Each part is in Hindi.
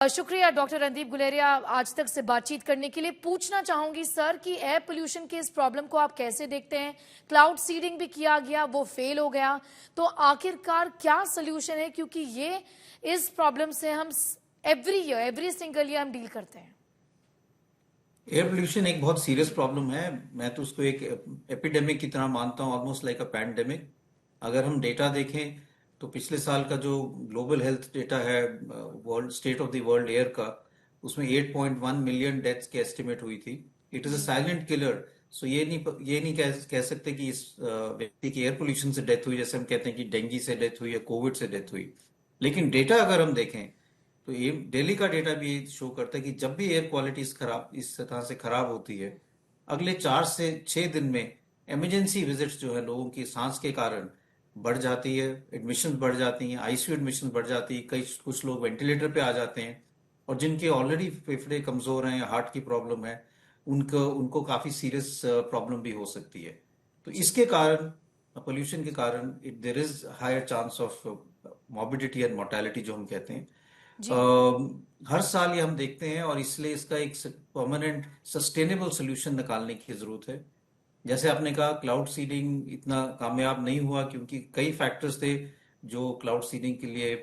शुक्रिया डॉक्टर रणदीप गुलेरिया आज तक से बातचीत करने के लिए। पूछना चाहूंगी सर कि एयर पोल्यूशन के इस प्रॉब्लम को आप कैसे देखते हैं? क्लाउड सीडिंग भी किया गया, वो फेल हो गया, तो आखिरकार क्या सोल्यूशन है? क्योंकि ये इस प्रॉब्लम से हम एवरी सिंगल ईयर हम डील करते हैं। एयर पोल्यूशन एक बहुत सीरियस प्रॉब्लम है। मैं तो उसको एक एपिडेमिक की तरह मानता हूँ, ऑलमोस्ट लाइक अ पैंडेमिक। अगर हम डेटा देखें तो पिछले साल का जो ग्लोबल हेल्थ डेटा है, world state of the world air का, उसमें 8.1 मिलियन डेथ्स की एस्टिमेट हुई थी। It is a silent killer. So ये नहीं कह सकते कि इस व्यक्ति की एयर पोल्यूशन से डेथ हुई, जैसे हम कहते हैं कि डेंगू से डेथ हुई या कोविड से डेथ हुई। लेकिन डेटा अगर हम देखें तो ये दिल्ली का डेटा भी शो करता है कि जब भी एयर क्वालिटी इस तरह से खराब होती है, अगले 4 से 6 दिन में इमरजेंसी विजिट्स जो है लोगों की सांस के कारण बढ़ जाती है, एडमिशन बढ़ जाती हैं, आईसीयू एडमिशन बढ़ जाती है, कुछ लोग वेंटिलेटर पे आ जाते हैं। और जिनके ऑलरेडी फेफड़े कमजोर हैं या हार्ट की प्रॉब्लम है, उनको उनको काफी सीरियस प्रॉब्लम भी हो सकती है। तो इसके कारण, पोल्यूशन के कारण, there is higher chance of morbidity and mortality जो हम कहते हैं। जी। हर साल ये हम देखते हैं, और इसलिए इसका एक परमानेंट सस्टेनेबल सोल्यूशन निकालने की जरूरत है। जैसे आपने कहा, क्लाउड सीडिंग इतना कामयाब नहीं हुआ क्योंकि कई फैक्टर्स थे जो क्लाउड सीडिंग के लिए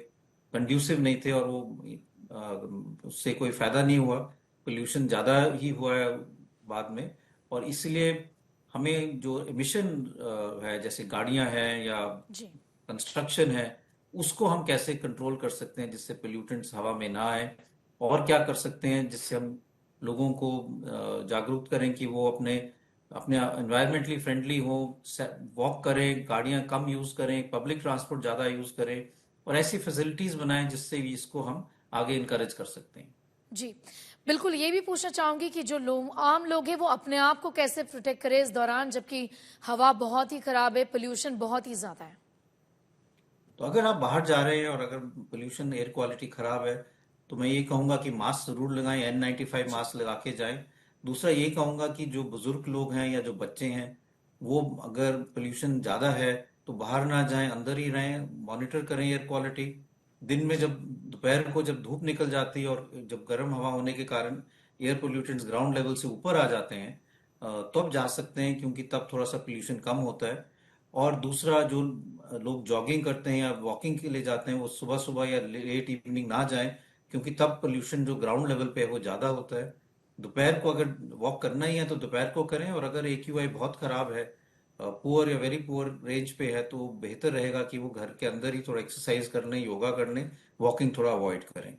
कंड्यूसिव नहीं थे, और वो उससे कोई फायदा नहीं हुआ। पोल्यूशन ज्यादा ही हुआ है बाद में। और इसलिए हमें जो एमिशन है, जैसे गाड़ियां हैं या जी। कंस्ट्रक्शन है, उसको हम कैसे कंट्रोल कर सकते हैं जिससे पोल्यूटेंट्स हवा में ना आए। और क्या कर सकते हैं जिससे हम लोगों को जागरूक करें कि वो अपने अपने एनवायरमेंटली फ्रेंडली हो, वॉक करें, गाड़ियां कम यूज करें, पब्लिक ट्रांसपोर्ट ज्यादा यूज करें, और ऐसी फैसिलिटीज बनाएं जिससे भी इसको हम आगे इनकरेज कर सकते हैं। जी, बिल्कुल। ये भी पूछना चाहूंगी कि जो आम लोग हैं वो अपने आप को कैसे प्रोटेक्ट करें इस दौरान, जबकि हवा बहुत ही खराब है, पोल्यूशन बहुत ही ज्यादा है। तो अगर आप बाहर जा रहे हैं और अगर पोल्यूशन एयर क्वालिटी खराब है, तो मैं ये कहूंगा कि मास्क जरूर लगाएं, N95 जी। मास्क लगा के जाएं। दूसरा ये कहूंगा कि जो बुजुर्ग लोग हैं या जो बच्चे हैं, वो अगर पोल्यूशन ज्यादा है तो बाहर ना जाएं, अंदर ही रहें, मॉनिटर करें एयर क्वालिटी। दिन में जब दोपहर को जब धूप निकल जाती है और जब गर्म हवा होने के कारण एयर पोल्यूटेंट्स ग्राउंड लेवल से ऊपर आ जाते हैं, तब जा सकते हैं, क्योंकि तब थोड़ा सा पोल्यूशन कम होता है। और दूसरा, जो लोग जॉगिंग करते हैं या वॉकिंग के लिए जाते हैं, वो सुबह सुबह या लेट इवनिंग ना जाएं, क्योंकि तब पोल्यूशन जो ग्राउंड लेवल पे है वो ज्यादा होता है। दोपहर को अगर वॉक करना ही है तो दोपहर को करें, और अगर AQI बहुत खराब है, पुअर या वेरी पुअर रेंज पे है, तो बेहतर रहेगा कि वो घर के अंदर ही थोड़ा एक्सरसाइज कर लें, योगा कर लें, वॉकिंग थोड़ा अवॉइड करें।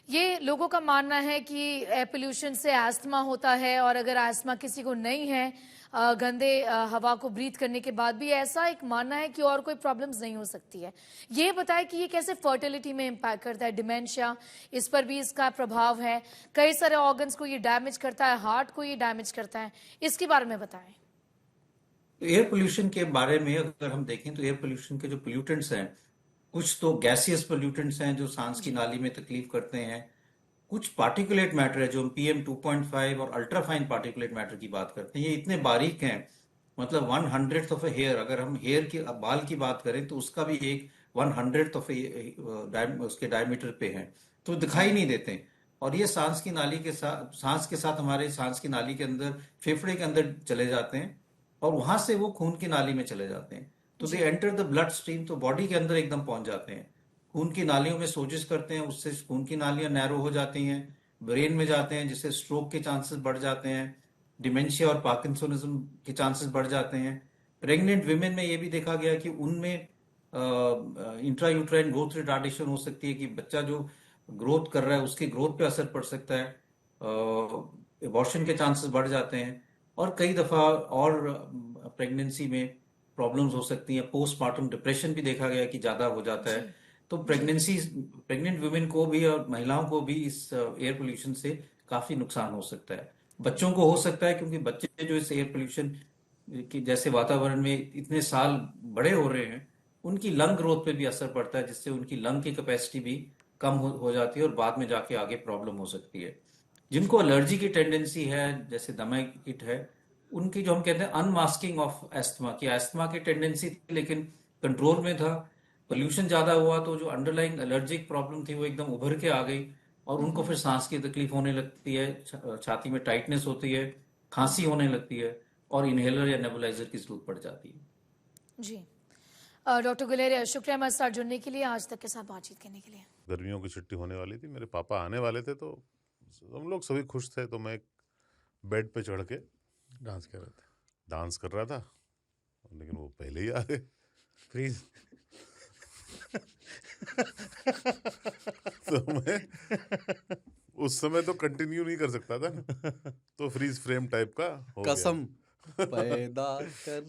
ये लोगों का मानना है कि एयर पोल्यूशन से अस्थमा होता है, और अगर अस्थमा किसी को नहीं है, गंदे हवा को ब्रीथ करने के बाद भी ऐसा एक मानना है कि और कोई प्रॉब्लम्स नहीं हो सकती है। ये बताएं कि ये कैसे फर्टिलिटी में इम्पैक्ट करता है, डिमेंशिया, इस पर भी इसका प्रभाव है, कई सारे ऑर्गन्स को ये डैमेज करता है, हार्ट को ये डैमेज करता है, इसके बारे में बताएं। तो एयर पोल्यूशन के बारे में अगर हम देखें तो एयर पोल्यूशन के जो पोल्यूटेंट्स हैं, कुछ तो गैसियस पोल्यूटेंट्स हैं जो सांस की जी। नाली में तकलीफ करते हैं। कुछ पार्टिकुलेट मैटर है जो हम PM2.5 और अल्ट्राफाइन पार्टिकुलेट मैटर की बात करते हैं, ये इतने बारीक हैं, मतलब 1/100th ऑफ ए हेयर। अगर हम हेयर की बाल की बात करें तो उसका भी एक 1/100th ऑफ उसके डायमीटर पे है, तो जी। दिखाई नहीं देते। और ये सांस के साथ हमारे सांस की नाली के अंदर, फेफड़े के अंदर चले जाते हैं, और वहां से वो खून की नाली में चले जाते हैं। तो दे जी। एंटर द ब्लड स्ट्रीम, तो बॉडी के अंदर एकदम पहुंच जाते हैं, खून की नालियों में सोजिश करते हैं, उससे खून की नालियां नैरो हो जाती हैं, ब्रेन में जाते हैं, जिससे स्ट्रोक के चांसेस बढ़ जाते हैं, डिमेंशिया और पार्किंसोनिज्म के चांसेस बढ़ जाते हैं। प्रेग्नेंट विमेन में ये भी देखा गया कि उनमें इंट्रा यूट्राइन ग्रोथ रिटार्डेशन हो सकती है, कि बच्चा जो ग्रोथ कर रहा है उसकी ग्रोथ पे असर पड़ सकता है, एबॉर्शन के चांसेस बढ़ जाते हैं। और कई दफा और प्रेगनेंसी में प्रॉब्लम्स हो सकती हैं, पोस्टमार्टम डिप्रेशन भी देखा गया कि ज्यादा हो जाता है। जी। तो जी। प्रेग्नेंट वुमेन को भी और महिलाओं को भी इस एयर पोल्यूशन से काफी नुकसान हो सकता है। बच्चों को हो सकता है, क्योंकि बच्चे जो इस एयर पोल्यूशन की जैसे वातावरण में इतने साल बड़े हो रहे हैं, उनकी लंग ग्रोथ पे भी असर पड़ता है, जिससे उनकी लंग की कैपेसिटी भी कम हो जाती है, और बाद में जाके आगे प्रॉब्लम हो सकती है। जिनको एलर्जी की टेंडेंसी है, जैसे दमा किट है, उनकी जो हम कहते हैं अनमास्किंग ऑफ एस्थमा, की एस्थमा की टेंडेंसी थी लेकिन कंट्रोल में था, पोल्यूशन ज्यादा हुआ तो जो अंडरलाइंग एलर्जिक प्रॉब्लम थी वो एकदम उभर के आ गई, और उनको फिर सांस की तकलीफ होने लगती है, छाती में टाइटनेस होती है, खांसी होने लगती है और इनहेलर या नेबुलाइजर की जरूरत पड़ जाती है। जी। डॉक्टर गुलेरिया, शुक्रिया हमारे साथ जुड़ने के लिए, आज तक के साथ बातचीत करने के लिए। गर्मियों की छुट्टी होने वाली थी, मेरे पापा आने वाले थे, तो हम लोग सभी खुश थे। तो मैं एक बेड पे चढ़ के डांस कर रहे थे, डांस कर रहा था, लेकिन वो पहले ही आ गए। फ्रीज। तो मैं उस समय तो कंटिन्यू नहीं कर सकता था ना, तो फ्रीज फ्रेम टाइप का हो गया। कसम पैदा कर